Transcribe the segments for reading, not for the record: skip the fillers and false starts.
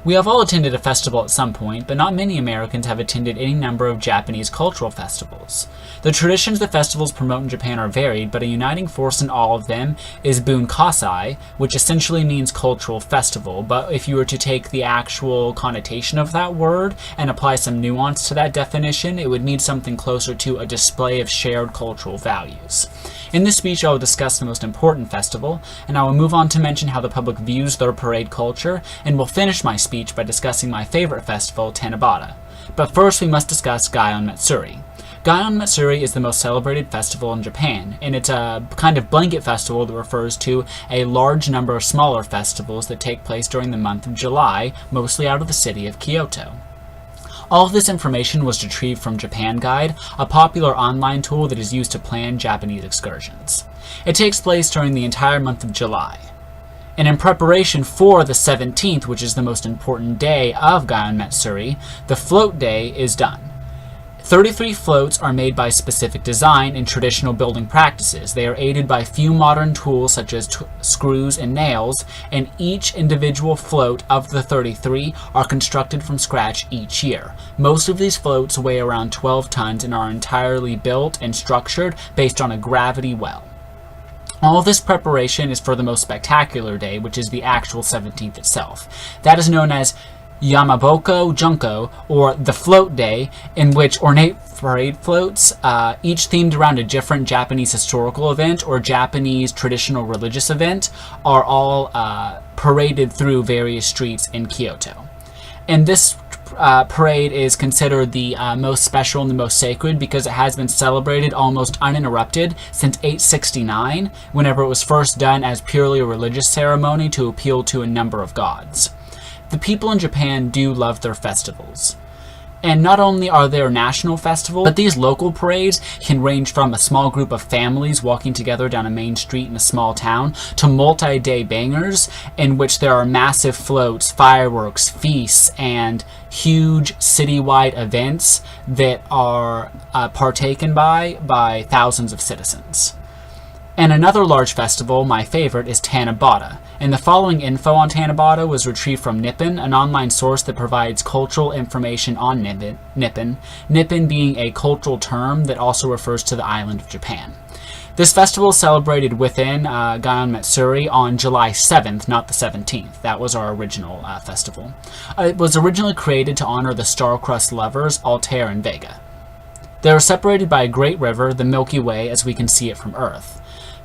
We have all attended a festival at some point, but not many Americans have attended any number of Japanese cultural festivals. The traditions the festivals promote in Japan are varied, but a uniting force in all of them is Bunkasai, which essentially means cultural festival, but if you were to take the actual connotation of that word and apply some nuance to that definition, it would mean something closer to a display of shared cultural values. In this speech, I will discuss the most important festival, and I will move on to mention how the public views their parade culture, and will finish my speech by discussing my favorite festival, Tanabata. But first, we must discuss Gion Matsuri. Gion Matsuri is the most celebrated festival in Japan, and it's a kind of blanket festival that refers to a large number of smaller festivals that take place during the month of July, mostly out of the city of Kyoto. All of this information was retrieved from Japan Guide, a popular online tool that is used to plan Japanese excursions. It takes place during the entire month of July. And in preparation for the 17th, which is the most important day of Gion Matsuri, the float day is done. 33 floats are made by specific design and traditional building practices. They are aided by few modern tools such as screws and nails, and each individual float of the 33 are constructed from scratch each year. Most of these floats weigh around 12 tons and are entirely built and structured based on a gravity well. All this preparation is for the most spectacular day, which is the actual 17th itself. That is known as Yamaboko Junko, or the Float Day, in which ornate parade floats, each themed around a different Japanese historical event or Japanese traditional religious event, are all paraded through various streets in Kyoto. And this parade is considered the most special and the most sacred because it has been celebrated almost uninterrupted since 869, whenever it was first done as purely a religious ceremony to appeal to a number of gods. The people in Japan do love their festivals. And not only are there national festivals, but these local parades can range from a small group of families walking together down a main street in a small town to multi-day bangers in which there are massive floats, fireworks, feasts, and huge citywide events that are partaken by thousands of citizens. And another large festival, my favorite, is Tanabata. And the following info on Tanabata was retrieved from Nippon, an online source that provides cultural information on Nippon, Nippon being a cultural term that also refers to the island of Japan. This festival is celebrated within Gion Matsuri on July 7th, not the 17th. That was our original festival. It was originally created to honor the star-crossed lovers Altair and Vega. They are separated by a great river, the Milky Way, as we can see it from Earth.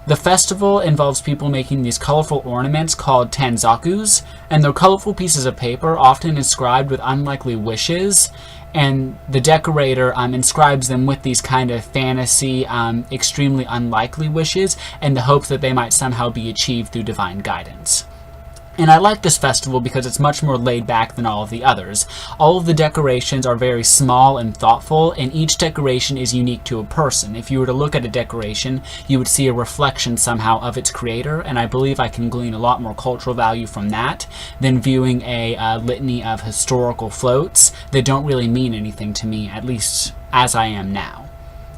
The festival involves people making these colorful ornaments called tanzakus, and they're colorful pieces of paper often inscribed with unlikely wishes, and the decorator inscribes them with these kind of fantasy, extremely unlikely wishes in the hope that they might somehow be achieved through divine guidance. And I like this festival because it's much more laid back than all of the others. All of the decorations are very small and thoughtful, and each decoration is unique to a person. If you were to look at a decoration, you would see a reflection somehow of its creator, and I believe I can glean a lot more cultural value from that than viewing a litany of historical floats that don't really mean anything to me, at least as I am now.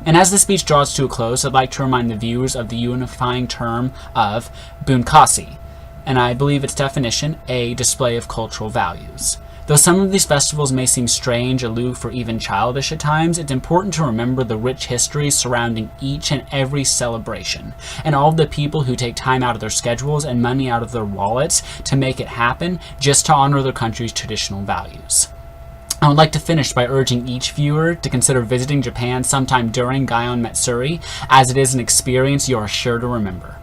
And as the speech draws to a close, I'd like to remind the viewers of the unifying term of bunkasi, and I believe its definition, a display of cultural values. Though some of these festivals may seem strange, aloof, or even childish at times, it's important to remember the rich history surrounding each and every celebration, and all of the people who take time out of their schedules and money out of their wallets to make it happen just to honor their country's traditional values. I would like to finish by urging each viewer to consider visiting Japan sometime during Gion Matsuri, as it is an experience you are sure to remember.